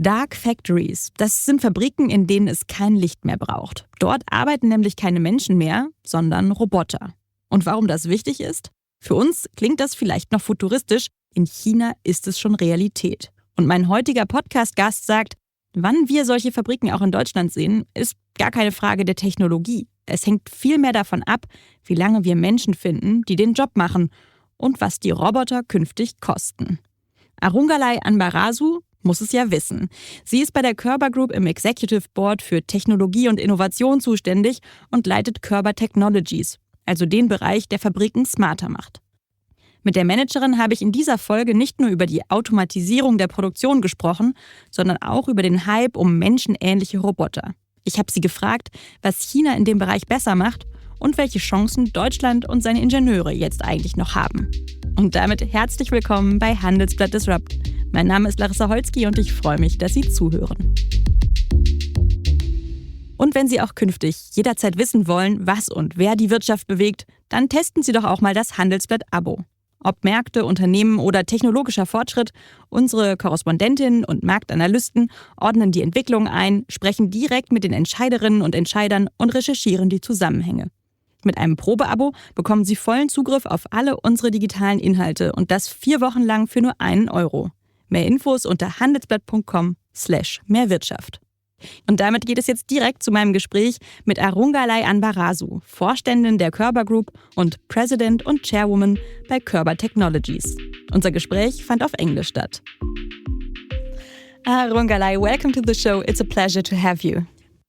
Dark Factories, das sind Fabriken, in denen es kein Licht mehr braucht. Dort arbeiten nämlich keine Menschen mehr, sondern Roboter. Und warum das wichtig ist? Für uns klingt das vielleicht noch futuristisch, in China ist es schon Realität. Und mein heutiger Podcast-Gast sagt, wann wir solche Fabriken auch in Deutschland sehen, ist gar keine Frage der Technologie. Es hängt viel mehr davon ab, wie lange wir Menschen finden, die den Job machen und was die Roboter künftig kosten. Arungalai Anbarasu muss es ja wissen. Sie ist bei der Körber Group im Executive Board für Technologie und Innovation zuständig und leitet Körber Technologies, also den Bereich, der Fabriken smarter macht. Mit der Managerin habe ich in dieser Folge nicht nur über die Automatisierung der Produktion gesprochen, sondern auch über den Hype um menschenähnliche Roboter. Ich habe sie gefragt, was China in dem Bereich besser macht und welche Chancen Deutschland und seine Ingenieure jetzt eigentlich noch haben. Und damit herzlich willkommen bei Handelsblatt Disrupt. Mein Name ist Larissa Holzki und ich freue mich, dass Sie zuhören. Und wenn Sie auch künftig jederzeit wissen wollen, was und wer die Wirtschaft bewegt, dann testen Sie doch auch mal das Handelsblatt-Abo. Ob Märkte, Unternehmen oder technologischer Fortschritt, unsere Korrespondentinnen und Marktanalysten ordnen die Entwicklung ein, sprechen direkt mit den Entscheiderinnen und Entscheidern und recherchieren die Zusammenhänge. Mit einem Probeabo bekommen Sie vollen Zugriff auf alle unsere digitalen Inhalte und das 4 Wochen lang für nur 1 Euro. Mehr Infos unter handelsblatt.com/mehrwirtschaft. Und damit geht es jetzt direkt zu meinem Gespräch mit Arungalai Anbarasu, Vorständin der Körber Group und President und Chairwoman bei Körber Technologies. Unser Gespräch fand auf Englisch statt. Arungalai, welcome to the show. It's a pleasure to have you.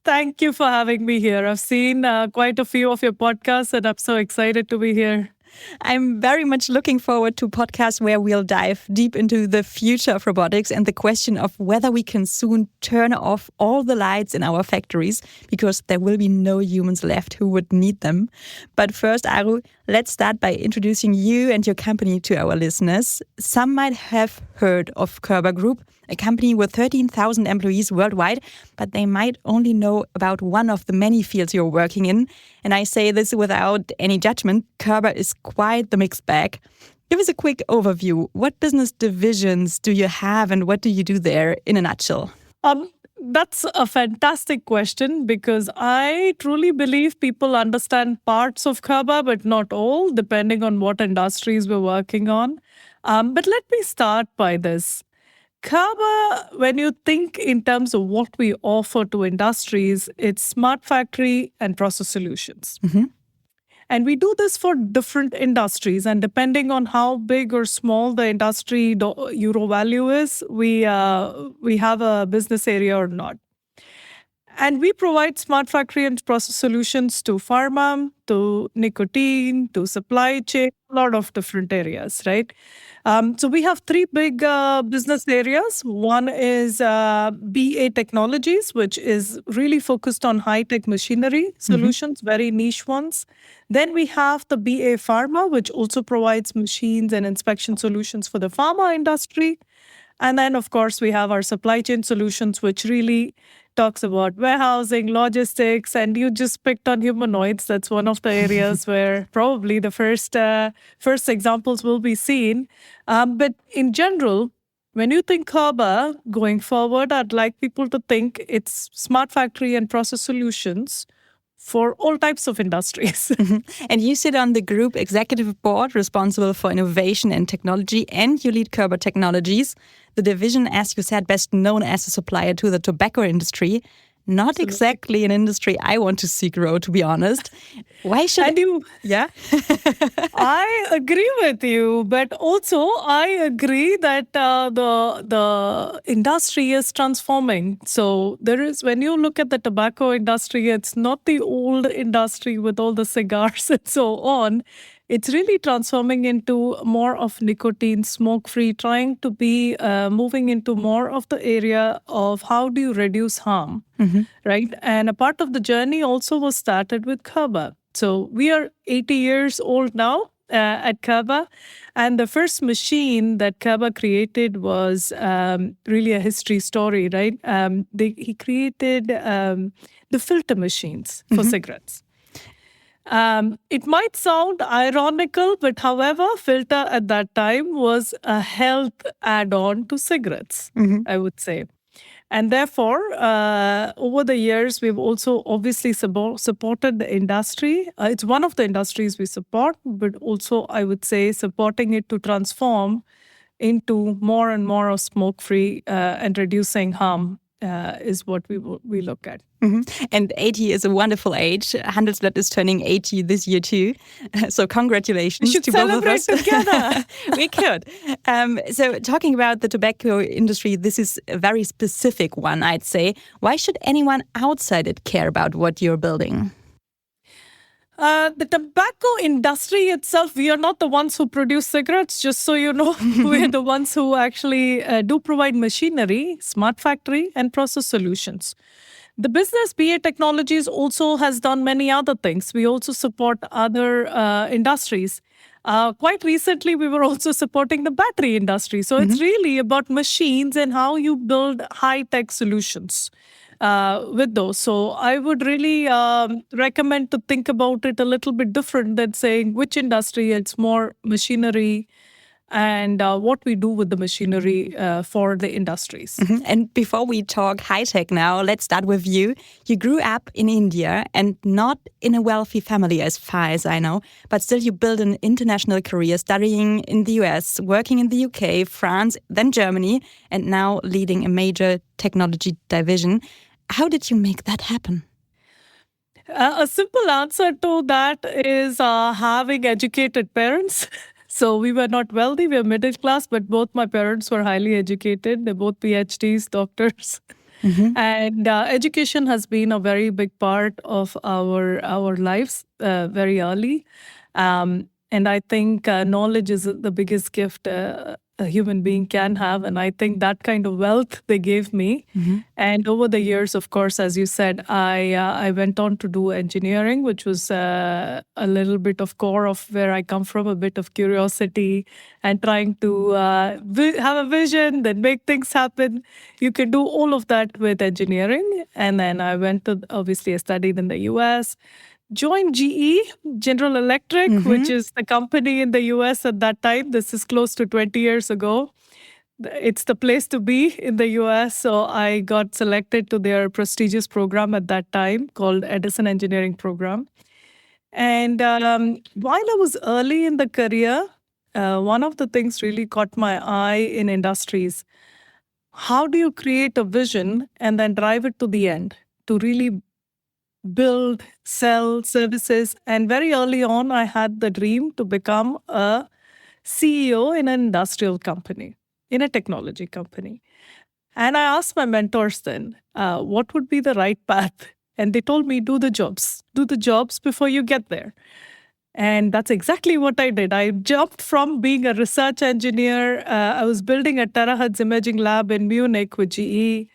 Thank you for having me here. I've seen quite a few of your podcasts and I'm so excited to be here. I'm very much looking forward to podcasts where we'll dive deep into the future of robotics and the question of whether we can soon turn off all the lights in our factories because there will be no humans left who would need them. But first, Aru, let's start by introducing you and your company to our listeners. Some might have heard of Körber Group, a company with 13,000 employees worldwide, but they might only know about one of the many fields you're working in. And I say this without any judgment. Körber is quite the mixed bag. Give us a quick overview. What business divisions do you have and what do you do there in a nutshell? That's a fantastic question because I truly believe people understand parts of Körber, but not all, depending on what industries we're working on. But let me start by this. Körber, when you think in terms of what we offer to industries, it's smart factory and process solutions. Mm-hmm. And we do this for different industries. And depending on how big or small the industry euro value is, we have a business area or not. And we provide smart factory and process solutions to pharma, to nicotine, to supply chain, a lot of different areas, right? So we have 3 big business areas. One is BA Technologies, which is really focused on high-tech machinery solutions, very niche ones. Then we have the BA Pharma, which also provides machines and inspection solutions for the pharma industry. And then, of course, we have our supply chain solutions, which really talks about warehousing, logistics, and you just picked on humanoids. That's one of the areas where probably the first examples will be seen. But in general, when you think Körber going forward, I'd like people to think it's smart factory and process solutions for all types of industries. And you sit on the group executive board responsible for innovation and technology, and you lead Körber Technologies, the division, as you said, best known as a supplier to the tobacco industry. Not Absolutely. Exactly an industry I want to see grow, to be honest. Why should Yeah? I agree with you, but also I agree that the industry is transforming. So when you look at the tobacco industry, it's not the old industry with all the cigars and so on. It's really transforming into more of nicotine, smoke-free, trying to be moving into more of the area of how do you reduce harm, right? And a part of the journey also was started with Körber. So we are 80 years old now at Körber. And the first machine that Körber created was really a history story, right? He created the filter machines for cigarettes. It might sound ironical, but however, filter at that time was a health add-on to cigarettes, I would say. And therefore, over the years, we've also obviously supported the industry. It's one of the industries we support, but also I would say supporting it to transform into more and more of smoke-free and reducing harm is what we look at. Mm-hmm. And 80 is a wonderful age. Handelsblatt is turning 80 this year too. So congratulations to both of us. We should celebrate together. We could. So talking about the tobacco industry, this is a very specific one, I'd say. Why should anyone outside it care about what you're building? The tobacco industry itself, we are not the ones who produce cigarettes, just so you know. We're the ones who actually do provide machinery, smart factory, and process solutions. The business, BA Technologies, also has done many other things. We also support other industries. Quite recently, we were also supporting the battery industry. So it's really about machines and how you build high-tech solutions with those. So I would really recommend to think about it a little bit different than saying which industry. It's more machinery and what we do with the machinery for the industries. Mm-hmm. And before we talk high-tech now, let's start with you. You grew up in India and not in a wealthy family as far as I know, but still you built an international career studying in the US, working in the UK, France, then Germany, and now leading a major technology division. How did you make that happen? A simple answer to that is having educated parents. So we were not wealthy, we were middle class, but both my parents were highly educated. They're both PhDs, doctors. Mm-hmm. And education has been a very big part of our lives very early. And I think knowledge is the biggest gift a human being can have. And I think that kind of wealth they gave me. Mm-hmm. And over the years, of course, as you said, I went on to do engineering, which was a little bit of core of where I come from, a bit of curiosity and trying to have a vision, then make things happen. You can do all of that with engineering. And then I went to, obviously, I studied in the US. Joined GE, General Electric, mm-hmm. which is the company in the US at that time. This is close to 20 years ago. It's the place to be in the US. So I got selected to their prestigious program at that time called Edison Engineering Program. And while I was early in the career, one of the things really caught my eye in industries. How do you create a vision and then drive it to the end to really build, sell services? And very early on, I had the dream to become a CEO in an industrial company, in a technology company. And I asked my mentors then, what would be the right path? And they told me, do the jobs before you get there. And that's exactly what I did. I jumped from being a research engineer. I was building a terahertz imaging lab in Munich with GE,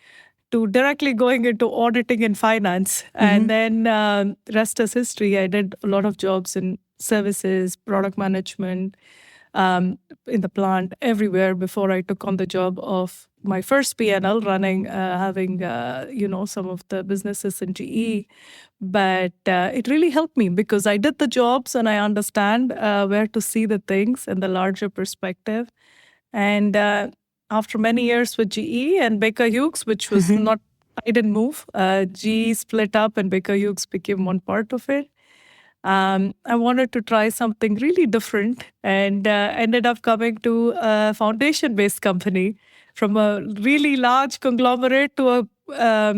to directly going into auditing and finance. Mm-hmm. And then rest is history. I did a lot of jobs in services, product management, in the plant, everywhere before I took on the job of my first P&L running, having, some of the businesses in GE. But it really helped me because I did the jobs and I understand where to see the things in the larger perspective. And after many years with GE and Baker Hughes, which was mm-hmm. not, I didn't move. GE split up and Baker Hughes became one part of it. I wanted to try something really different and ended up coming to a foundation-based company, from a really large conglomerate to a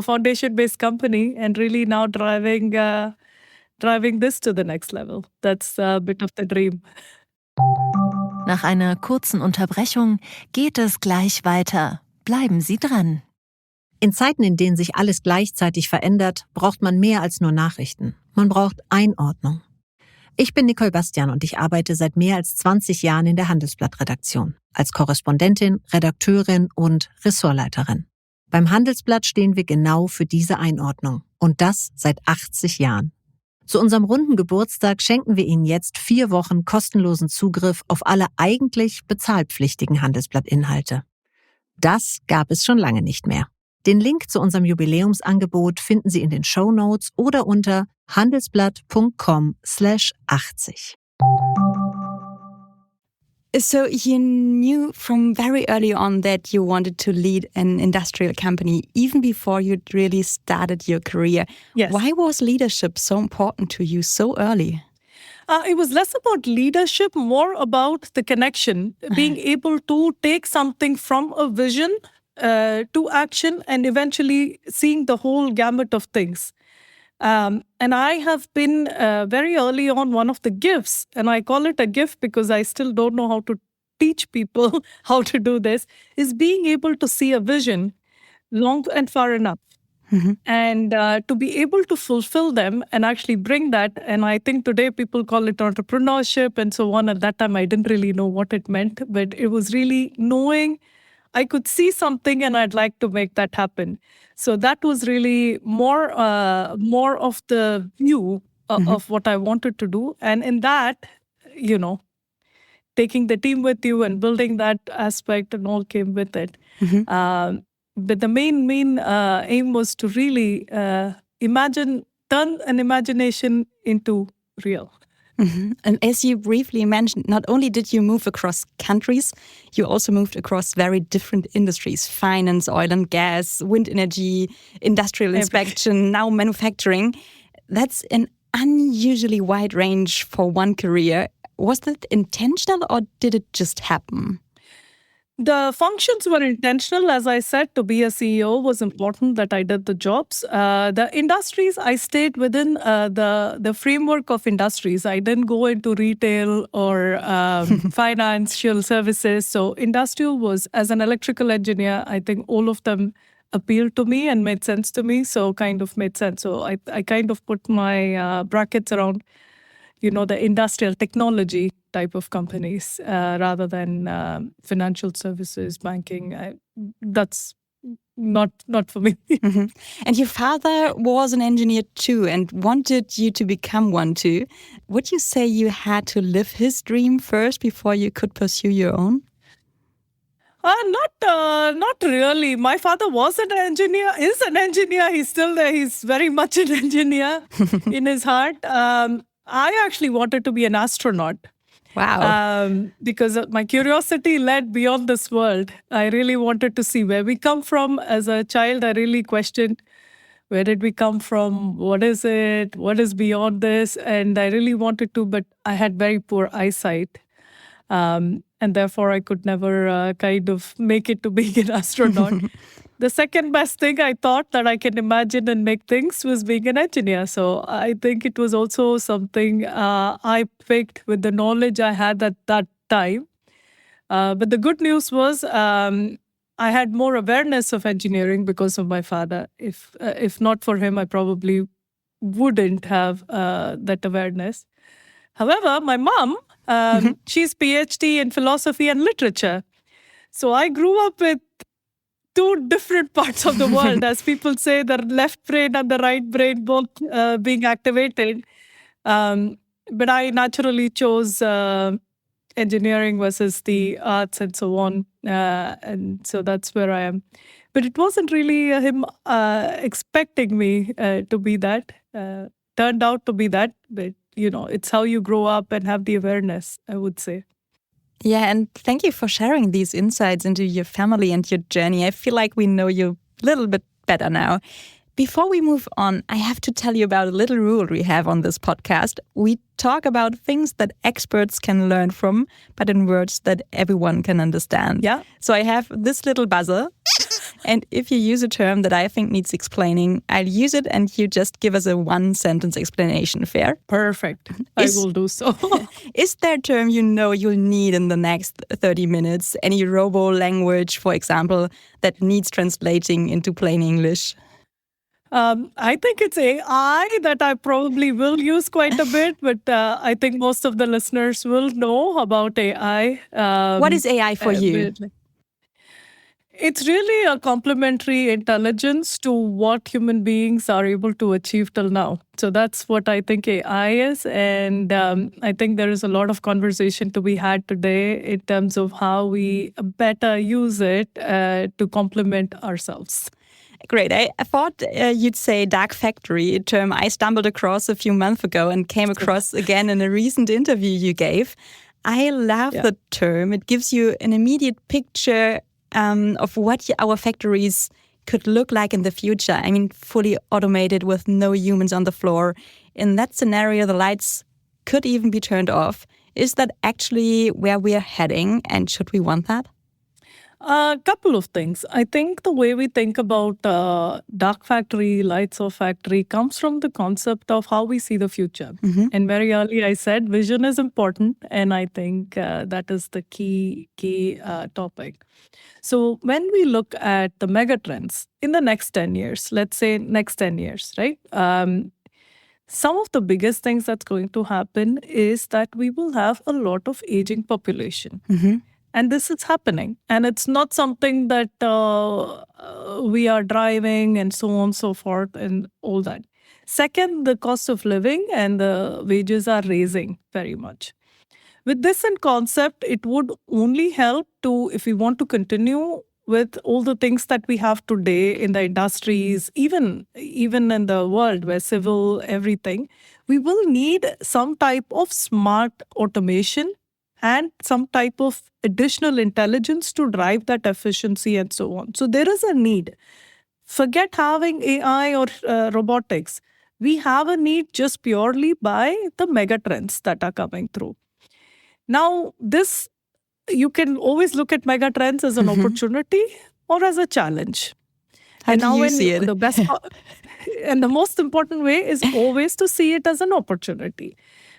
foundation-based company, and really now driving this to the next level. That's a bit of the dream. Nach einer kurzen Unterbrechung geht es gleich weiter. Bleiben Sie dran. In Zeiten, in denen sich alles gleichzeitig verändert, braucht man mehr als nur Nachrichten. Man braucht Einordnung. Ich bin Nicole Bastian und ich arbeite seit mehr als 20 Jahren in der Handelsblatt-Redaktion. Als Korrespondentin, Redakteurin und Ressortleiterin. Beim Handelsblatt stehen wir genau für diese Einordnung. Und das seit 80 Jahren. Zu unserem runden Geburtstag schenken wir Ihnen jetzt 4 Wochen kostenlosen Zugriff auf alle eigentlich bezahlpflichtigen Handelsblatt-Inhalte. Das gab es schon lange nicht mehr. Den Link zu unserem Jubiläumsangebot finden Sie in den Shownotes oder unter handelsblatt.com/80. So you knew from very early on that you wanted to lead an industrial company, even before you really started your career. Yes. Why was leadership so important to you so early? It was less about leadership, more about the connection, being able to take something from a vision to action and eventually seeing the whole gamut of things. And I have been very early on one of the gifts, and I call it a gift because I still don't know how to teach people how to do this, is being able to see a vision long and far enough. And to be able to fulfill them and actually bring that. And I think today people call it entrepreneurship and so on. At that time, I didn't really know what it meant, but it was really knowing I could see something and I'd like to make that happen. So that was really more of the view of what I wanted to do. And in that, taking the team with you and building that aspect and all came with it. But the main aim was to really turn an imagination into real. And as you briefly mentioned, not only did you move across countries, you also moved across very different industries: finance, oil and gas, wind energy, industrial inspection, now manufacturing. That's an unusually wide range for one career. Was that intentional or did it just happen? The functions were intentional. As I said, to be a CEO was important that I did the jobs. The industries, I stayed within the framework of industries. I didn't go into retail or financial services. So industrial was, as an electrical engineer, I think all of them appealed to me and made sense to me. So kind of made sense. So I kind of put my brackets around, the industrial technology type of companies rather than financial services, banking. That's not for me. And your father was an engineer too and wanted you to become one too. Would you say you had to live his dream first before you could pursue your own? Not really. My father was an engineer, is an engineer. He's still there. He's very much an engineer in his heart. I actually wanted to be an astronaut. Wow. Because my curiosity led beyond this world. I really wanted to see where we come from. As a child, I really questioned, where did we come from? What is it? What is beyond this? And I really wanted to, but I had very poor eyesight. And therefore, I could never kind of make it to being an astronaut. The second best thing I thought that I can imagine and make things was being an engineer. So I think it was also something I picked with the knowledge I had at that time. But the good news was I had more awareness of engineering because of my father. If not for him, I probably wouldn't have that awareness. However, my mom, she's PhD in philosophy and literature. So I grew up with two different parts of the world, as people say, the left brain and the right brain both being activated. But I naturally chose engineering versus the arts and so on. And so that's where I am. But it wasn't really him expecting me to be that. Turned out to be that. But, it's how you grow up and have the awareness, I would say. Yeah, and thank you for sharing these insights into your family and your journey. I feel like we know you a little bit better now. Before we move on, I have to tell you about a little rule we have on this podcast. We talk about things that experts can learn from, but in words that everyone can understand. Yeah. So I have this little buzzer. And if you use a term that I think needs explaining, I'll use it and you just give us a one-sentence explanation. Fair? Perfect. I will do so. Is there a term you'll need in the next 30 minutes? Any robo language, for example, that needs translating into plain English? I think it's AI that I probably will use quite a bit, but I think most of the listeners will know about AI. What is AI for you? It's really a complementary intelligence to what human beings are able to achieve till now. So that's what I think AI is. And I think there is a lot of conversation to be had today in terms of how we better use it to complement ourselves. Great. I thought you'd say dark factory, a term I stumbled across a few months ago and came across again in a recent interview you gave. I love the term. It gives you an immediate picture of what our factories could look like in the future. I mean, fully automated with no humans on the floor. In that scenario, the lights could even be turned off. Is that actually where we are heading, and should we want that? A couple of things. I think the way we think about dark factory, lights off factory comes from the concept of how we see the future. And very early I said vision is important, and I think that is the key topic. So when we look at the mega trends in the next 10 years, let's say next 10 years, right? Some of the biggest things that's going to happen is that we will have a lot of aging population. And this is happening. And it's not something that we are driving and so on and so forth and all that. Second, the cost of living and the wages are raising very much. With this in concept, it would only help to, if we want to continue with all the things that we have today in the industries, even in the world where civil, everything, we will need some type of smart automation and some type of additional intelligence to drive that efficiency and so on. So there is a need. Forget having AI or robotics. We have a need just purely by the mega trends that are coming through. Now, this, you can always look at mega trends as an opportunity or as a challenge. How do you see it? The best and the most important way is always to see it as an opportunity.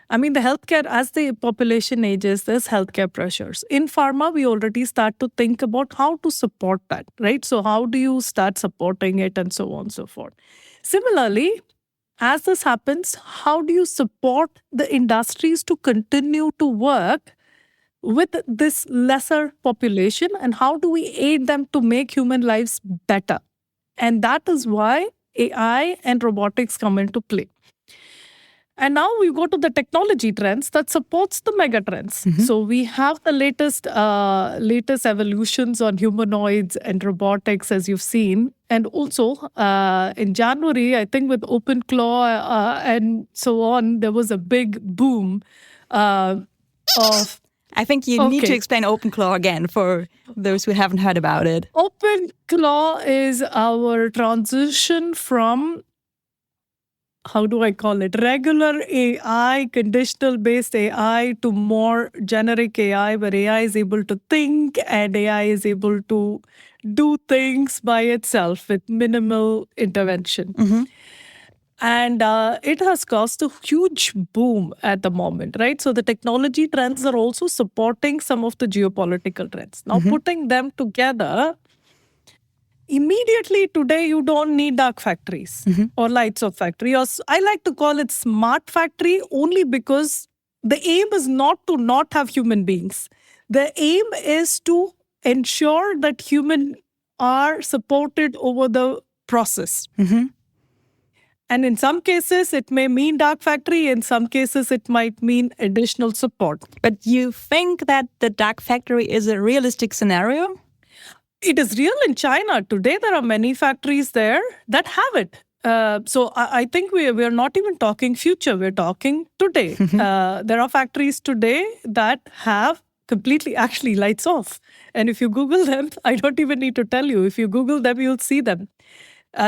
I mean, the healthcare, as the population ages, there's healthcare pressures. In pharma, we already start to think about how to support that, right? So how do you start supporting it and so on and so forth. Similarly, as this happens, how do you support the industries to continue to work with this lesser population, and how do we aid them to make human lives better? And that is why AI and robotics come into play. And now we go to the technology trends that supports the mega trends. So we have the latest evolutions on humanoids and robotics, as you've seen. And also in January, I think with OpenClaw and so on, there was a big boom of... I think you need to explain OpenClaw again for those who haven't heard about it. OpenClaw is our transition from, how do I call it, regular AI, conditional-based AI to more generic AI, where AI is able to think and AI is able to do things by itself with minimal intervention. And it has caused a huge boom at the moment, right? So the technology trends are also supporting some of the geopolitical trends. Now, putting them together, immediately today, you don't need dark factories or lights off factory. Or I like to call it smart factory only because the aim is not to not have human beings. The aim is to ensure that humans are supported over the process. And in some cases, it may mean dark factory. In some cases, it might mean additional support. But you think that the dark factory is a realistic scenario? It is real in China. Today, there are many factories there that have it. So I think we're not even talking future. We're talking today. There are factories today that have completely actually lights off. And if you Google them, I don't even need to tell you. If you Google them, you'll see them.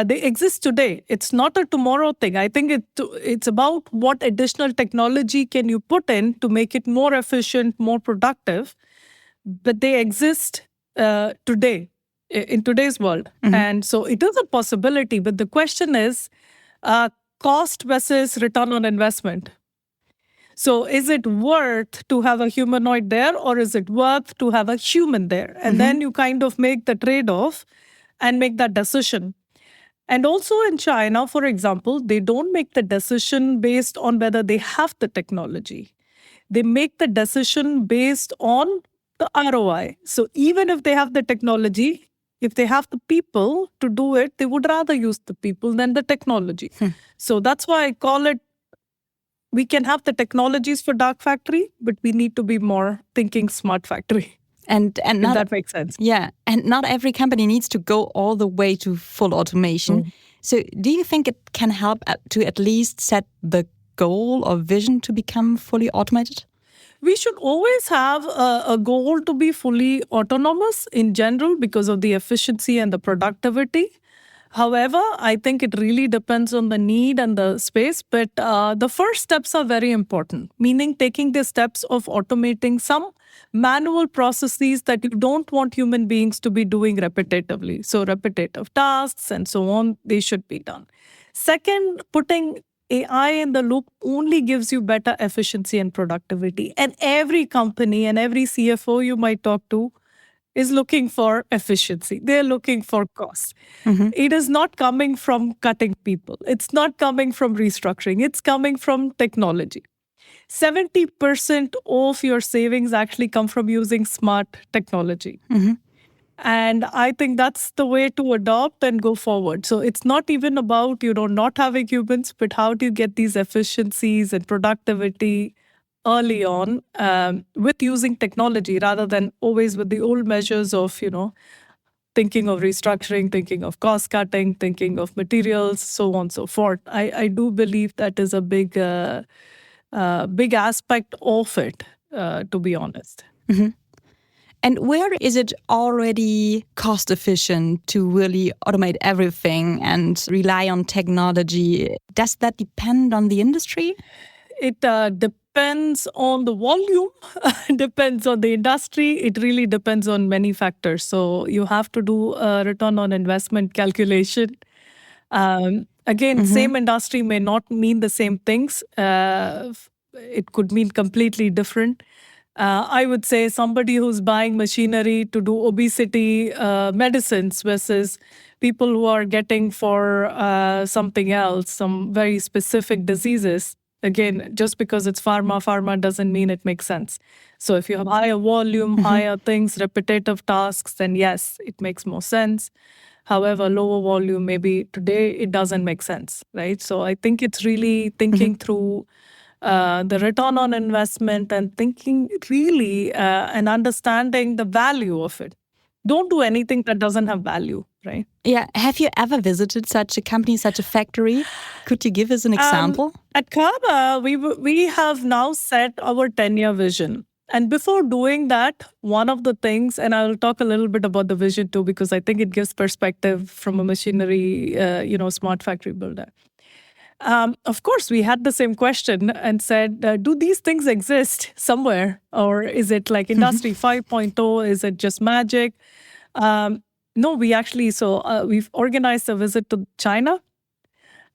They exist today. It's not a tomorrow thing. I think it's about what additional technology can you put in to make it more efficient, more productive. But they exist today, in today's world. And so it is a possibility. But the question is cost versus return on investment. So is it worth to have a humanoid there, or is it worth to have a human there? And then you kind of make the trade-off and make that decision. And also in China, for example, they don't make the decision based on whether they have the technology. They make the decision based on the ROI. So even if they have the technology, if they have the people to do it, they would rather use the people than the technology. So that's why I call it, we can have the technologies for dark factory, but we need to be more thinking smart factory. And not, if that makes sense. Yeah, and not every company needs to go all the way to full automation. So do you think it can help to at least set the goal or vision to become fully automated? We should always have a goal to be fully autonomous in general because of the efficiency and the productivity. However, I think it really depends on the need and the space. But the first steps are very important, meaning taking the steps of automating some manual processes that you don't want human beings to be doing repetitively. So repetitive tasks and so on, they should be done. Second, putting AI in the loop only gives you better efficiency and productivity. And every company and every CFO you might talk to is looking for efficiency. They're looking for cost. It is not coming from cutting people. It's not coming from restructuring. It's coming from technology. 70% of your savings actually come from using smart technology. And I think that's the way to adopt and go forward. So it's not even about, not having humans, but how do you get these efficiencies and productivity early on with using technology rather than always with the old measures of, thinking of restructuring, thinking of cost cutting, thinking of materials, so on and so forth. I do believe that is a big aspect of it, to be honest. And where is it already cost efficient to really automate everything and rely on technology? Does that depend on the industry? It depends on the volume, depends on the industry. It really depends on many factors. So you have to do a return on investment calculation. Again, same industry may not mean the same things. It could mean completely different. I would say somebody who's buying machinery to do obesity medicines versus people who are getting for something else, some very specific diseases. Again, just because it's pharma doesn't mean it makes sense. So if you have higher volume, higher things, repetitive tasks, then yes, it makes more sense. However, lower volume, maybe today it doesn't make sense, right? So I think it's really thinking through the return on investment and thinking really and understanding the value of it. Don't do anything that doesn't have value, right? Yeah. Have you ever visited such a company, such a factory? Could you give us an example? At Körber, we have now set our 10-year vision. And before doing that, one of the things, and I'll talk a little bit about the vision too, because I think it gives perspective from a machinery, smart factory builder. Of course, we had the same question and said, do these things exist somewhere? Or is it like Industry 5.0? Is it just magic? No, we actually, we've organized a visit to China,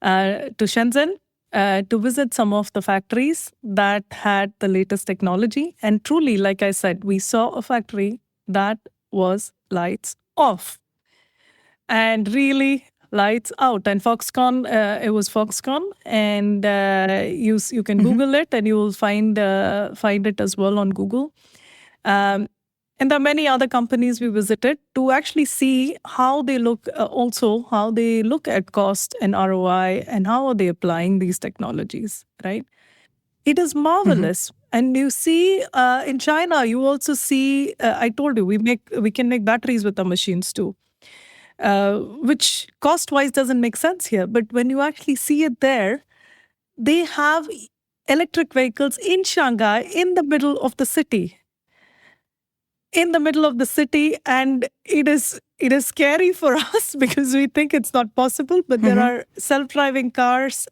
to Shenzhen, to visit some of the factories that had the latest technology. And truly, like I said, we saw a factory that was lights off. And really lights out. And Foxconn, it was Foxconn, and you can Google it, and you will find it as well on Google. And there are many other companies we visited to actually see how they look, how they look at cost and ROI, and how are they applying these technologies, right? It is marvelous. And you see in China, you also see, I told you, we can make batteries with our machines too. Which cost-wise doesn't make sense here. But when you actually see it there, they have electric vehicles in Shanghai in the middle of the city. And it is scary for us because we think it's not possible, but there are self-driving cars,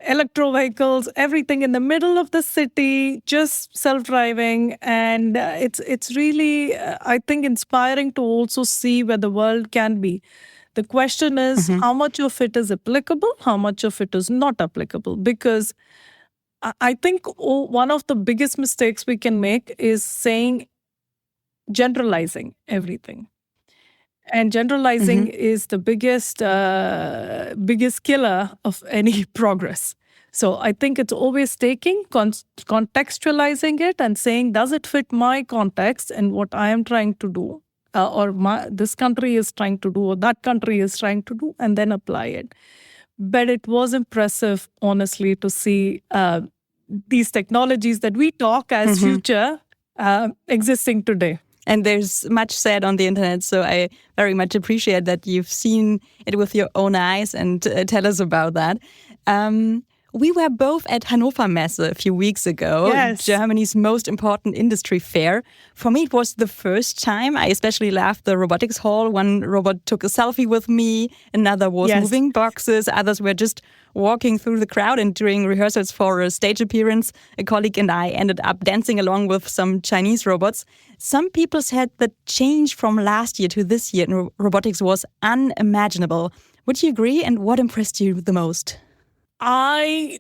electro vehicles, everything in the middle of the city, just self-driving. And it's really, I think, inspiring to also see where the world can be. The question is, how much of it is applicable? How much of it is not applicable? Because I think one of the biggest mistakes we can make is generalizing everything. And generalizing is the biggest killer of any progress. So I think it's always taking, contextualizing it and saying, does it fit my context and what I am trying to do? Or this country is trying to do, or that country is trying to do, and then apply it. But it was impressive, honestly, to see these technologies that we talk as future existing today. And there's much said on the internet, so I very much appreciate that you've seen it with your own eyes and tell us about that. We were both at Hannover Messe a few weeks ago, Germany's most important industry fair. For me, it was the first time. I especially loved the robotics hall. One robot took a selfie with me, another was moving boxes, others were just walking through the crowd. And during rehearsals for a stage appearance, a colleague and I ended up dancing along with some Chinese robots. Some people said the change from last year to this year in robotics was unimaginable. Would you agree? And what impressed you the most? I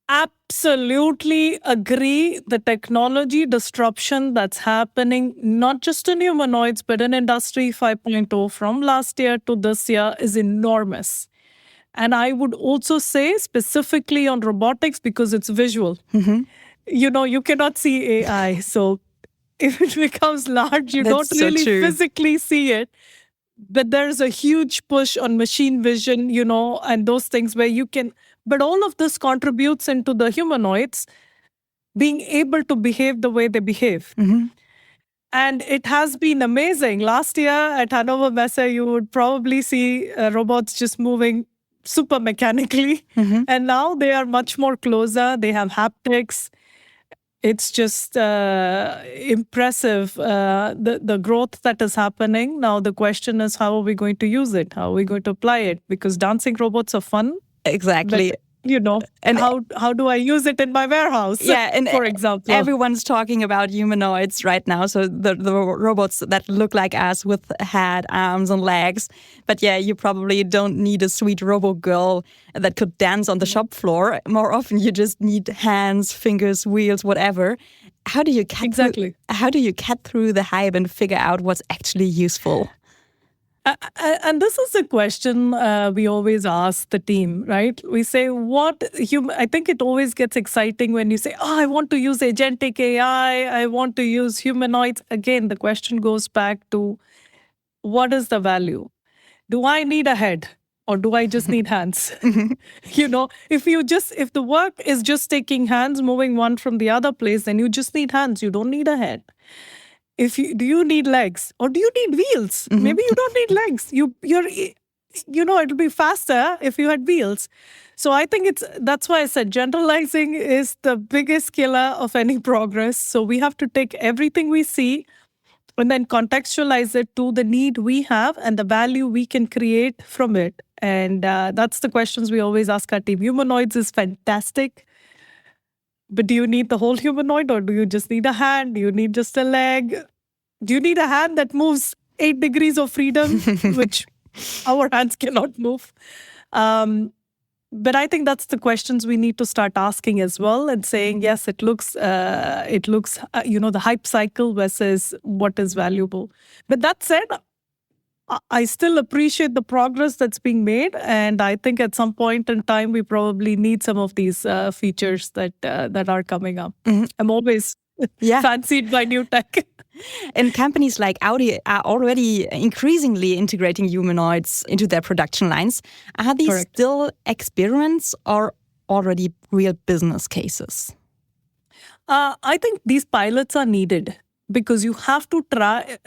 absolutely agree. The technology disruption that's happening, not just in humanoids, but in Industry 5.0 from last year to this year is enormous. And I would also say specifically on robotics because it's visual. Mm-hmm. You cannot see AI. So if it becomes large, you don't really physically see it. But there's a huge push on machine vision, and those things where you can. But all of this contributes into the humanoids being able to behave the way they behave. Mm-hmm. And it has been amazing. Last year at Hannover Messe, you would probably see robots just moving super mechanically. Mm-hmm. And now they are much more closer. They have haptics. It's just impressive, the growth that is happening. Now, the question is, how are we going to use it? How are we going to apply it? Because dancing robots are fun. Exactly. But, and how do I use it in my warehouse? Yeah, and for example. Everyone's talking about humanoids right now. So the robots that look like us with head, arms, and legs. But yeah, you probably don't need a sweet robo girl that could dance on the shop floor. More often, you just need hands, fingers, wheels, whatever. How do you cut through the hype and figure out what's actually useful? And this is a question we always ask the team, right? We say, I think it always gets exciting when you say, I want to use agentic AI, I want to use humanoids. Again, the question goes back to, what is the value? Do I need a head or do I just need hands? If the work is just taking hands, moving one from the other place, then you just need hands. You don't need a head. Do you need legs or do you need wheels? Mm-hmm. Maybe you don't need legs. It'll be faster if you had wheels. So I think that's why I said generalizing is the biggest killer of any progress. So we have to take everything we see and then contextualize it to the need we have and the value we can create from it. And that's the questions we always ask our team. Humanoids is fantastic. But do you need the whole humanoid or do you just need a hand? Do you need just a leg? Do you need a hand that moves 8 degrees of freedom, which our hands cannot move? But I think that's the questions we need to start asking as well and saying, yes, it looks, the hype cycle versus what is valuable. But that said, I still appreciate the progress that's being made. And I think at some point in time, we probably need some of these features that are coming up. Mm-hmm. I'm always fancied by new tech. And companies like Audi are already increasingly integrating humanoids into their production lines. Are these still experiments or already real business cases? I think these pilots are needed because you have to try...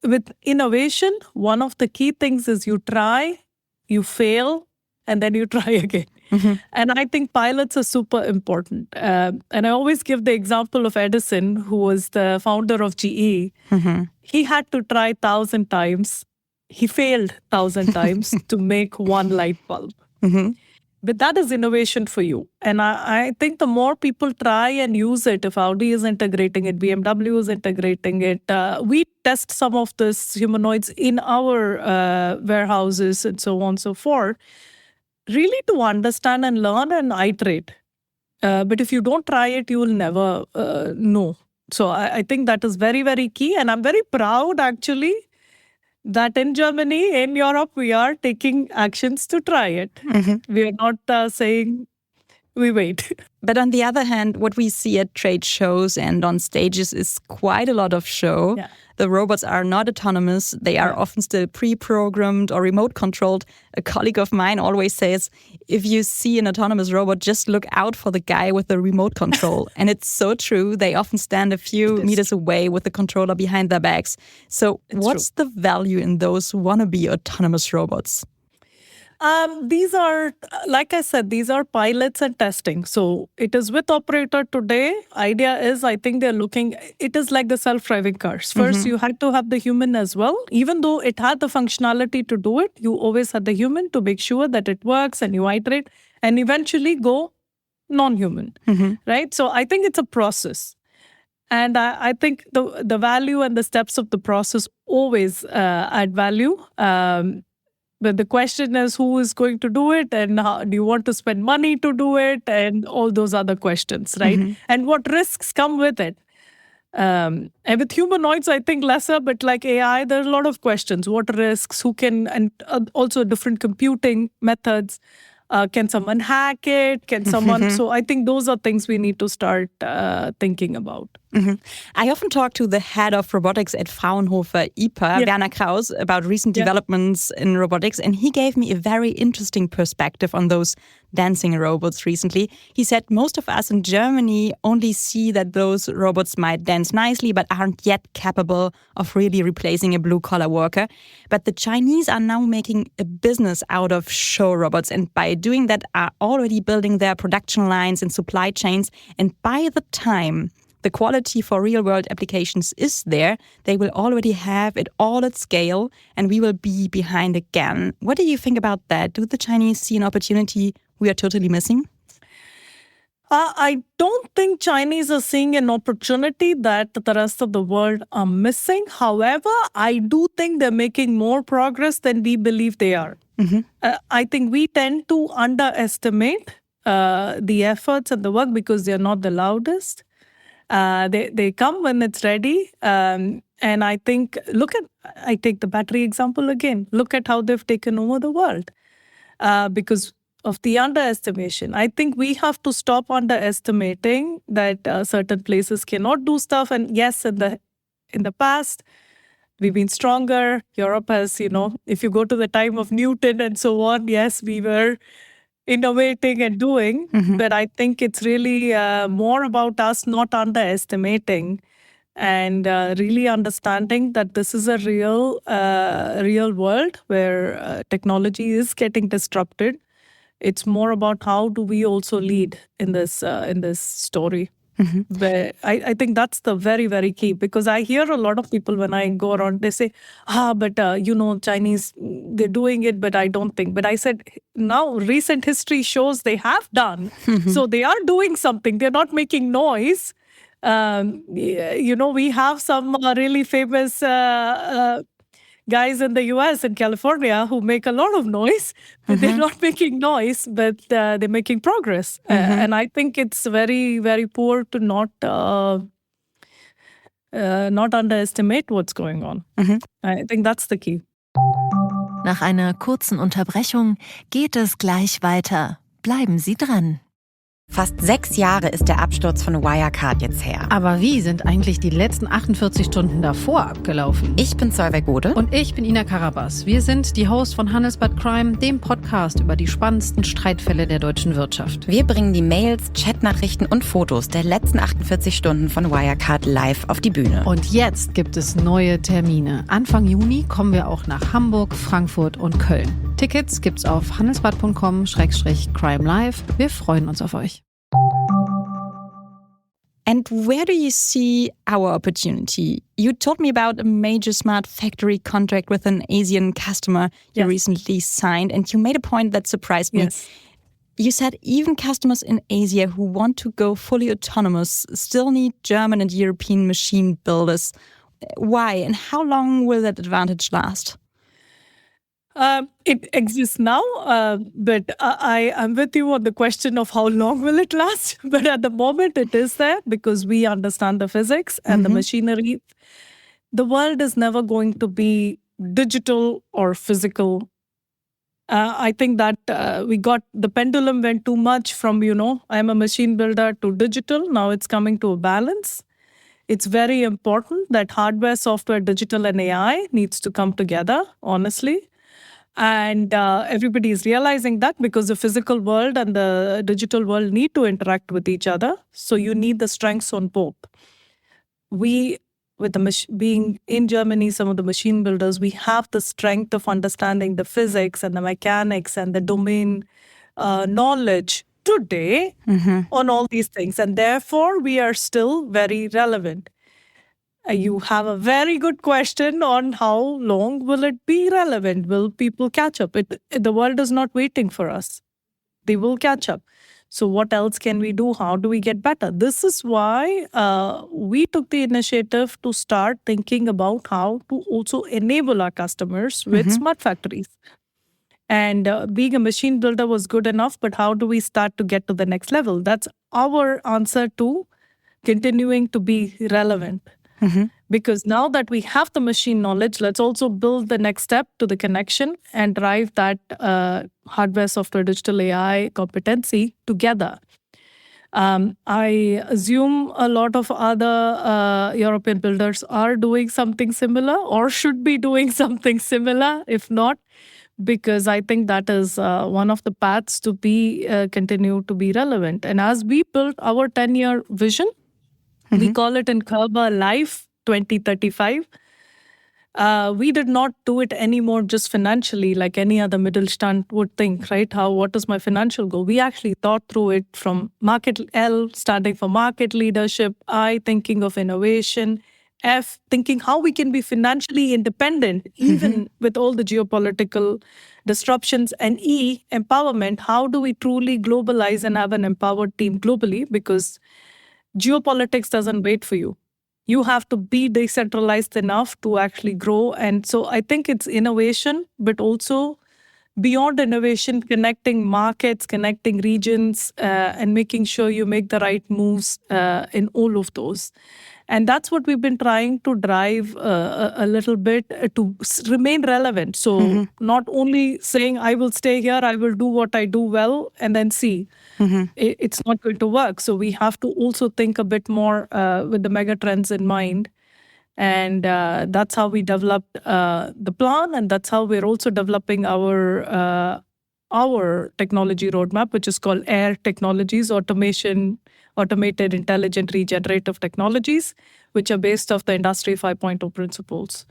with innovation, one of the key things is you try, you fail, and then you try again. Mm-hmm. And I think pilots are super important. And I always give the example of Edison, who was the founder of GE. Mm-hmm. He had to try 1,000 times. He failed 1,000 times to make one light bulb. Mm-hmm. But that is innovation for you. And I think the more people try and use it, if Audi is integrating it, BMW is integrating it, we test some of these humanoids in our warehouses and so on and so forth, really to understand and learn and iterate. But if you don't try it, you will never know. So I think that is very, very key. And I'm very proud, actually, that in Germany, in Europe, we are taking actions to try it. Mm-hmm. We are not saying we wait. But on the other hand, what we see at trade shows and on stages is quite a lot of show. Yeah. The robots are not autonomous. They are often still pre-programmed or remote controlled. A colleague of mine always says, if you see an autonomous robot, just look out for the guy with the remote control. And it's so true. They often stand a few meters away with the controller behind their backs. So what's the value in those wannabe autonomous robots? These are, like I said, these are pilots and testing. So it is with operator today. Idea is, I think they're looking, it is like the self-driving cars. First, you had to have the human as well. Even though it had the functionality to do it, you always had the human to make sure that it works and you iterate and eventually go non-human, right? So I think it's a process. And I think the value and the steps of the process always add value. But the question is, who is going to do it, and how, do you want to spend money to do it, and all those other questions, right? And what risks come with it. And with humanoids, I think lesser, but like AI, there are a lot of questions. What risks, who can, and also different computing methods. Can someone hack it? Can someone? So I think those are things we need to start thinking about. I often talk to the head of robotics at Fraunhofer IPA, Werner Kraus, about recent developments in robotics, and he gave me a very interesting perspective on those dancing robots recently. He said most of us in Germany only see that those robots might dance nicely but aren't yet capable of really replacing a blue-collar worker. But the Chinese are now making a business out of show robots, and by doing that are already building their production lines and supply chains, and by the time the quality for real-world applications is there, they will already have it all at scale, and we will be behind again. What do you think about that? Do the Chinese see an opportunity we are totally missing? I don't think Chinese are seeing an opportunity that the rest of the world are missing. However, I do think they're making more progress than we believe they are. I think we tend to underestimate the efforts and the work because they're not the loudest. They come when it's ready. And I think, I take the battery example again. Look at how they've taken over the world because of the underestimation. I think we have to stop underestimating that certain places cannot do stuff. And yes, in the past, we've been stronger. Europe has, if you go to the time of Newton and so on, yes, we were innovating and doing, but I think it's really more about us not underestimating and really understanding that this is a real world where technology is getting disrupted. It's more about how do we also lead in this story. But I think that's the very, very key, because I hear a lot of people when I go around, they say, but Chinese, they're doing it, but I don't think. But I said, now recent history shows they have done. So they are doing something. They're not making noise. We have some really famous guys in the US and California who make a lot of noise, but they're not making noise, but they're making progress. And I think it's very, very poor to not underestimate what's going on. I think that's the key. Nach einer kurzen Unterbrechung geht es gleich weiter. Bleiben Sie dran. Fast 6 Jahre ist der Absturz von Wirecard jetzt her. Aber wie sind eigentlich die letzten 48 Stunden davor abgelaufen? Ich bin Solveig Gode. Und ich bin Ina Karabas. Wir sind die Hosts von Handelsblatt Crime, dem Podcast über die spannendsten Streitfälle der deutschen Wirtschaft. Wir bringen die Mails, Chatnachrichten und Fotos der letzten 48 Stunden von Wirecard live auf die Bühne. Und jetzt gibt es neue Termine. Anfang Juni kommen wir auch nach Hamburg, Frankfurt und Köln. Tickets gibt's auf handelsblatt.com/crime live. Wir freuen uns auf euch. And where do you see our opportunity? You told me about a major smart factory contract with an Asian customer you recently signed, and you made a point that surprised me. Yes. You said even customers in Asia who want to go fully autonomous still need German and European machine builders. Why, and how long will that advantage last? It exists now, but I'm with you on the question of how long will it last. But at the moment, it is there because we understand the physics and the machinery. The world is never going to be digital or physical. I think that the pendulum went too much from, I'm a machine builder to digital. Now it's coming to a balance. It's very important that hardware, software, digital, and AI needs to come together, honestly. And everybody is realizing that because the physical world and the digital world need to interact with each other. So you need the strengths on both. We with being in Germany, some of the machine builders, we have the strength of understanding the physics and the mechanics and the domain knowledge today on all these things. And therefore, we are still very relevant. You have a very good question on how long will it be relevant? Will people catch up? The world is not waiting for us. They will catch up. So what else can we do? How do we get better? This is why we took the initiative to start thinking about how to also enable our customers with smart factories. And being a machine builder was good enough, but how do we start to get to the next level? That's our answer to continuing to be relevant. Because now that we have the machine knowledge, let's also build the next step to the connection and drive that hardware, software, digital AI competency together. I assume a lot of other European builders are doing something similar or should be doing something similar, if not, because I think that is one of the paths to be continue to be relevant. And as we built our 10-year vision, we call it in Körber Life 2035. We did not do it anymore just financially like any other Mittelstand would think, right? What is my financial goal? We actually thought through it from market L, standing for market leadership, I, thinking of innovation, F, thinking how we can be financially independent, even with all the geopolitical disruptions, and E, empowerment. How do we truly globalize and have an empowered team globally? Because geopolitics doesn't wait for you. You have to be decentralized enough to actually grow. And so I think it's innovation, but also beyond innovation, connecting markets, connecting regions, and making sure you make the right moves in all of those. And that's what we've been trying to drive a little bit to remain relevant. So not only saying, I will stay here, I will do what I do well, and then see. It's not going to work. So we have to also think a bit more with the mega trends in mind. And that's how we developed the plan. And that's how we're also developing our technology roadmap, which is called AIR Technologies, Automated Intelligent Regenerative Technologies, which are based off the Industry 5.0 principles.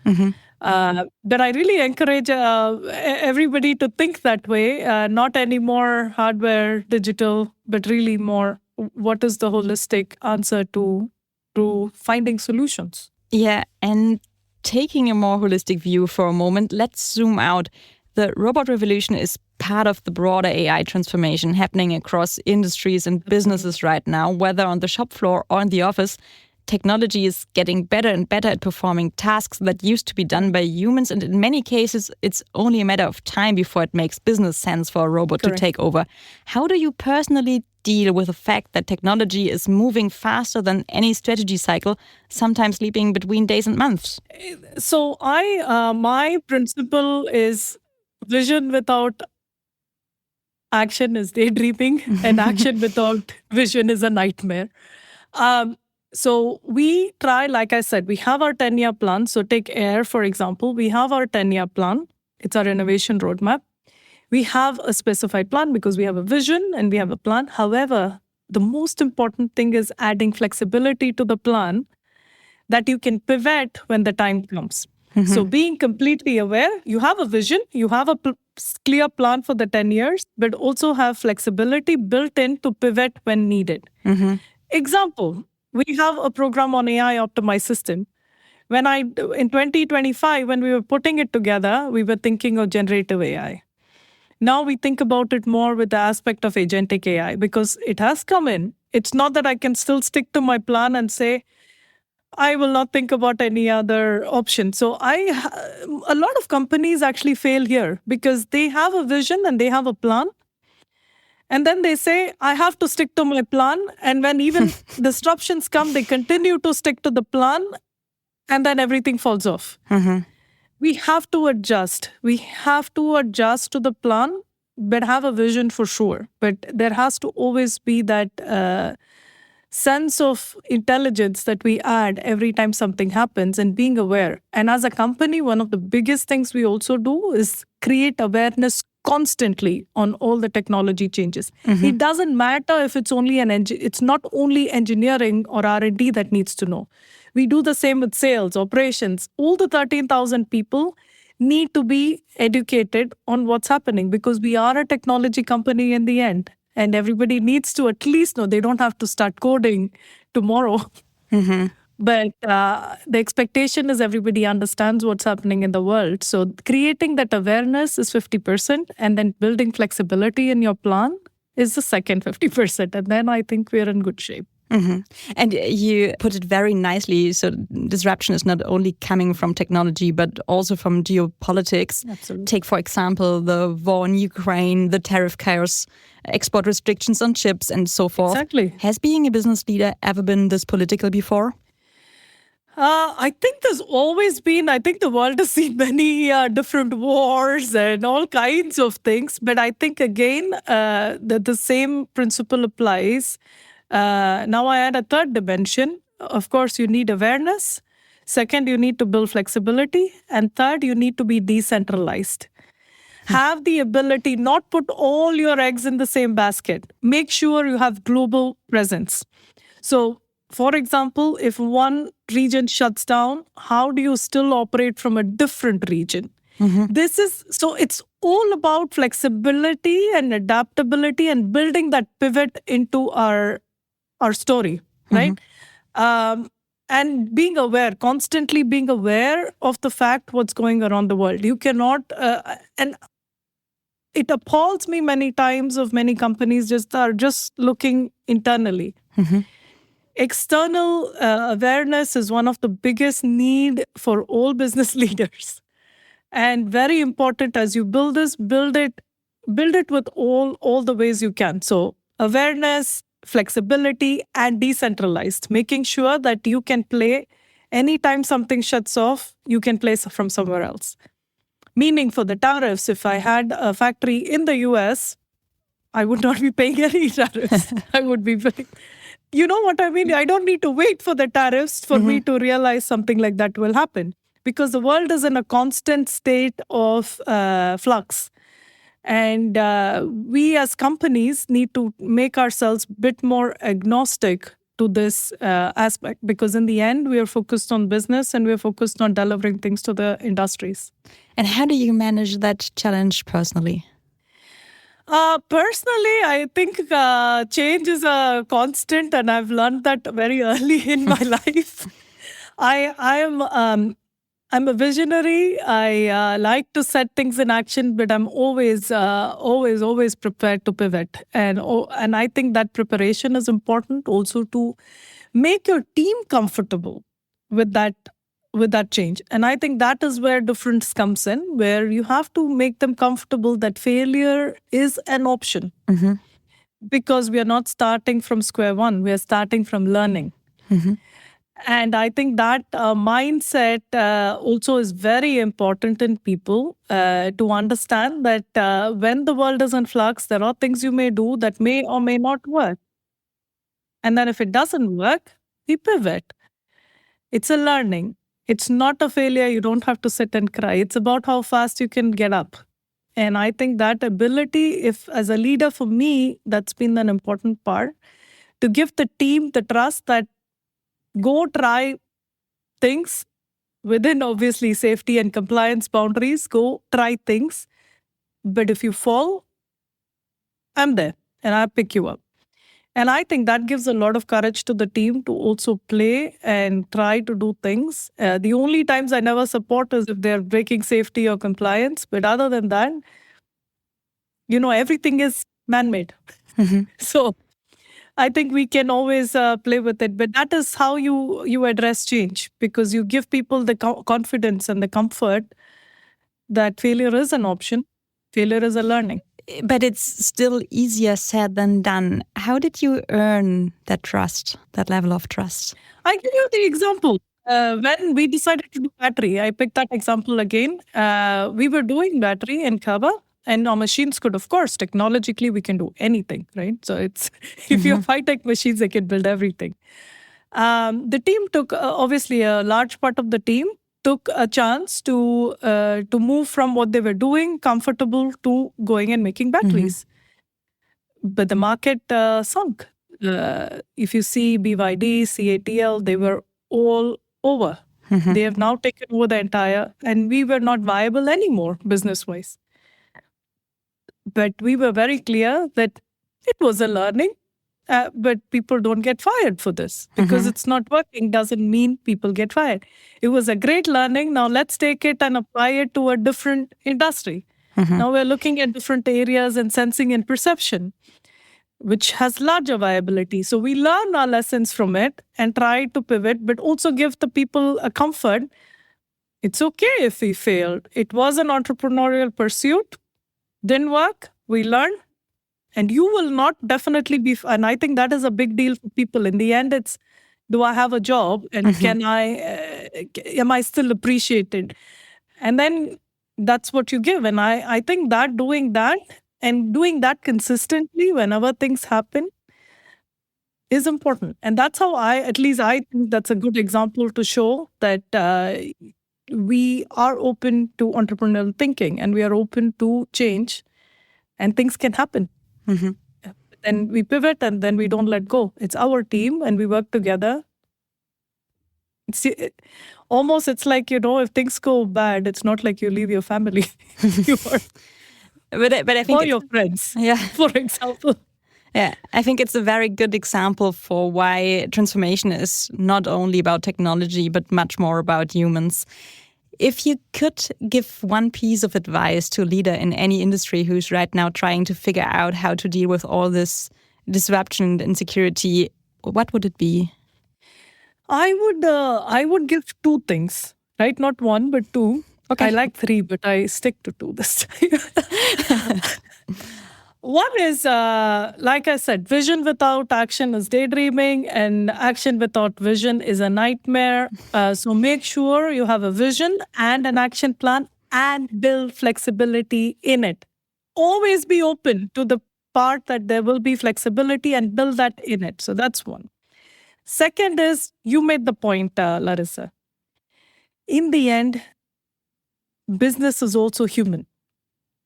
But I really encourage everybody to think that way, not anymore hardware, digital, but really more what is the holistic answer to finding solutions. Yeah, and taking a more holistic view for a moment, let's zoom out. The robot revolution is part of the broader AI transformation happening across industries and businesses right now, whether on the shop floor or in the office. Technology is getting better and better at performing tasks that used to be done by humans, and in many cases, it's only a matter of time before it makes business sense for a robot to take over. How do you personally deal with the fact that technology is moving faster than any strategy cycle, sometimes leaping between days and months? So my principle is vision without action is daydreaming, and action without vision is a nightmare. So we try, like I said, we have our 10-year plan. So take AIR, for example. We have our 10-year plan. It's our innovation roadmap. We have a specified plan because we have a vision and we have a plan. However, the most important thing is adding flexibility to the plan that you can pivot when the time comes. So being completely aware, you have a vision, you have a clear plan for the 10 years, but also have flexibility built in to pivot when needed. Example, we have a program on AI optimized system. In 2025, when we were putting it together, we were thinking of generative AI. Now we think about it more with the aspect of agentic AI because it has come in. It's not that I can still stick to my plan and say, I will not think about any other option. So a lot of companies actually fail here because they have a vision and they have a plan. And then they say, I have to stick to my plan. And when even disruptions come, they continue to stick to the plan. And then everything falls off. We have to adjust. We have to adjust to the plan, but have a vision for sure. But there has to always be that sense of intelligence that we add every time something happens and being aware. And as a company, one of the biggest things we also do is create awareness constantly on all the technology changes. It doesn't matter if it's only it's not only engineering or R&D that needs to know. We do the same with sales, operations. All the 13,000 people need to be educated on what's happening because we are a technology company in the end. And everybody needs to at least know. They don't have to start coding tomorrow. Mm-hmm. But the expectation is everybody understands what's happening in the world. So creating that awareness is 50%, and then building flexibility in your plan is the second 50%. And then I think we're in good shape. Mm-hmm. And you put it very nicely. So disruption is not only coming from technology, but also from geopolitics. Absolutely. Take, for example, the war in Ukraine, the tariff chaos, export restrictions on chips, and so forth. Exactly. Has being a business leader ever been this political before? I think there's always been, I think the world has seen many different wars and all kinds of things. But I think, again, the same principle applies. Now I add a third dimension. Of course, you need awareness. Second, you need to build flexibility. And third, you need to be decentralized. Have the ability, not put all your eggs in the same basket. Make sure you have global presence. So, for example, if one region shuts down, how do you still operate from a different region? Mm-hmm. So it's all about flexibility and adaptability and building that pivot into our story, right? And being aware, constantly being aware of the fact what's going around the world. You cannot, and it appalls me many times of many companies are just looking internally. Mm-hmm. External awareness is one of the biggest need for all business leaders. And very important as you build this, build it with all the ways you can. So awareness, flexibility, and decentralized, making sure that you can play anytime something shuts off, you can play from somewhere else. Meaning for the tariffs, if I had a factory in the US, I would not be paying any tariffs. I would be paying... You know what I mean? I don't need to wait for the tariffs for me to realize something like that will happen because the world is in a constant state of flux. And we as companies need to make ourselves a bit more agnostic to this aspect because in the end, we are focused on business and we're focused on delivering things to the industries. And how do you manage that challenge personally? Personally, I think change is a constant, and I've learned that very early in my life. I'm a visionary. I like to set things in action, but I'm always prepared to pivot. And I think that preparation is important also to make your team comfortable with that change. And I think that is where difference comes in, where you have to make them comfortable that failure is an option. Mm-hmm. Because we are not starting from square one, we are starting from learning. Mm-hmm. And I think that mindset also is very important in people to understand that when the world is in flux, there are things you may do that may or may not work. And then if it doesn't work, we pivot. It's a learning. It's not a failure. You don't have to sit and cry. It's about how fast you can get up. And I think that ability, if as a leader for me, that's been an important part, to give the team the trust that go try things within obviously safety and compliance boundaries, go try things. But if you fall, I'm there and I'll pick you up. And I think that gives a lot of courage to the team to also play and try to do things. The only times I never support is if they're breaking safety or compliance. But other than that, everything is man-made. Mm-hmm. So I think we can always play with it. But that is how you address change, because you give people the confidence and the comfort that failure is an option. Failure is a learning. But it's still easier said than done. How did you earn that trust, that level of trust? I give you the example. When we decided to do battery, I picked that example again. We were doing battery in Körber, and our machines could, of course, technologically, we can do anything, right? So it's if you have high-tech machines, they can build everything. The team took, obviously, a large part of the team took a chance to move from what they were doing, comfortable, to going and making batteries. Mm-hmm. But the market sunk. If you see BYD, CATL, they were all over. They have now taken over the entire, and we were not viable anymore business-wise. But we were very clear that it was a learning, but people don't get fired for this. Because it's not working doesn't mean people get fired. It was a great learning. Now let's take it and apply it to a different industry. Now we're looking at different areas and sensing and perception, which has larger viability. So we learn our lessons from it and try to pivot, but also give the people a comfort. It's okay if we failed. It was an entrepreneurial pursuit. Didn't work. We learned. And you will not definitely be, and I think that is a big deal for people. In the end, it's, do I have a job? And am I still appreciated? And then that's what you give. And I think that doing that and doing that consistently whenever things happen is important. And that's how I think that's a good example to show that we are open to entrepreneurial thinking and we are open to change and things can happen. Then we pivot and then we don't let go. It's our team and we work together. It's like, if things go bad, it's not like you leave your family. But I think or your friends, for example. Yeah, I think it's a very good example for why transformation is not only about technology, but much more about humans. If you could give one piece of advice to a leader in any industry who's right now trying to figure out how to deal with all this disruption and insecurity, what would it be? I would give two things, right? Not one, but two. Okay. I like three, but I stick to two this time. One is, like I said, vision without action is daydreaming, and action without vision is a nightmare. So make sure you have a vision and an action plan and build flexibility in it. Always be open to the part that there will be flexibility and build that in it. So that's one. Second is, you made the point, Larissa. In the end, business is also human.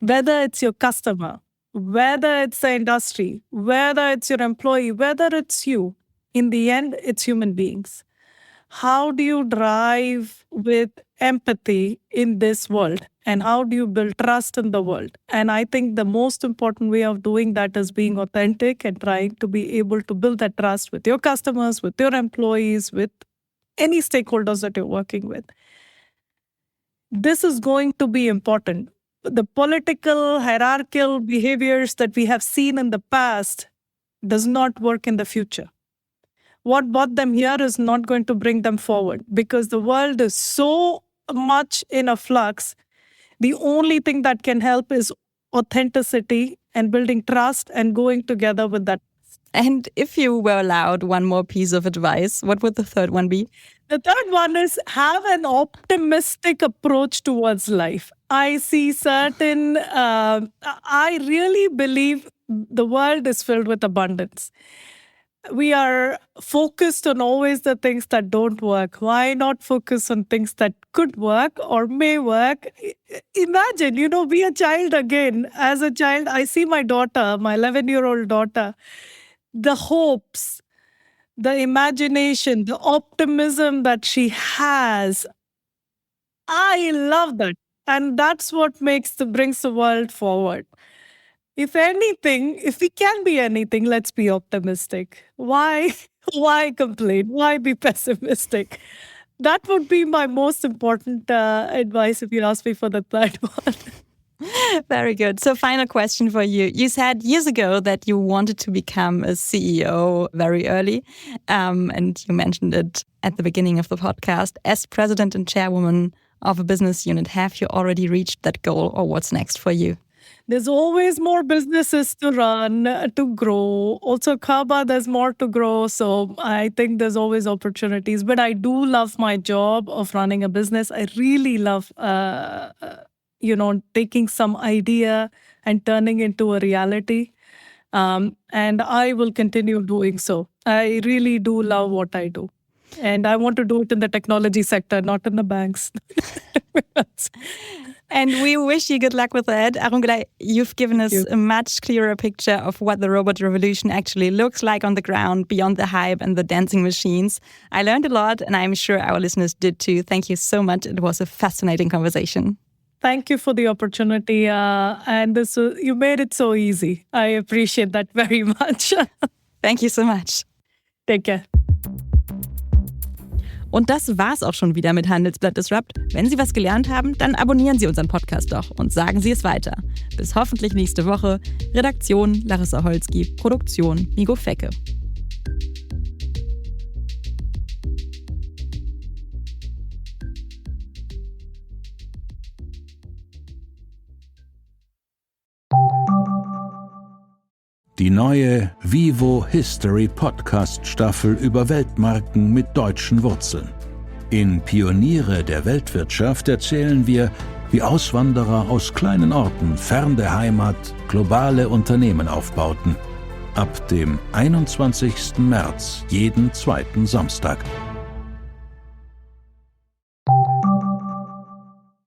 Whether it's your customer, whether it's the industry, whether it's your employee, whether it's you, in the end, it's human beings. How do you drive with empathy in this world? And how do you build trust in the world? And I think the most important way of doing that is being authentic and trying to be able to build that trust with your customers, with your employees, with any stakeholders that you're working with. This is going to be important. The political, hierarchical behaviors that we have seen in the past does not work in the future. What brought them here is not going to bring them forward because the world is so much in a flux. The only thing that can help is authenticity and building trust and going together with that. And if you were allowed one more piece of advice, what would the third one be? The third one is have an optimistic approach towards life. I see I really believe the world is filled with abundance. We are focused on always the things that don't work. Why not focus on things that could work or may work? Imagine, be a child again. As a child, I see my daughter, my 11-year-old daughter, the hopes, the imagination, the optimism that she has. I love that. And that's what brings the world forward. If anything, if we can be anything, let's be optimistic. Why complain? Why be pessimistic? That would be my most important advice if you ask me for the third one. Very good. So final question for you. You said years ago that you wanted to become a CEO very early. And you mentioned it at the beginning of the podcast. As president and chairwoman of a business unit, have you already reached that goal or what's next for you? There's always more businesses to run, to grow. Also, Körber, there's more to grow. So I think there's always opportunities. But I do love my job of running a business. I really love, taking some idea and turning into a reality. And I will continue doing so. I really do love what I do. And I want to do it in the technology sector, not in the banks. And we wish you good luck with that. Arungalai, you've given us a much clearer picture of what the robot revolution actually looks like on the ground, beyond the hype and the dancing machines. I learned a lot, and I'm sure our listeners did too. Thank you so much. It was a fascinating conversation. Thank you for the opportunity. And you made it so easy. I appreciate that very much. Thank you so much. Take care. Und das war's auch schon wieder mit Handelsblatt Disrupt. Wenn Sie was gelernt haben, dann abonnieren Sie unseren Podcast doch und sagen Sie es weiter. Bis hoffentlich nächste Woche. Redaktion Larissa Holzki, Produktion Nico Fecke. Die neue Vivo History Podcast Staffel über Weltmarken mit deutschen Wurzeln. In Pioniere der Weltwirtschaft erzählen wir, wie Auswanderer aus kleinen Orten fern der Heimat globale Unternehmen aufbauten. Ab dem 21. März jeden zweiten Samstag.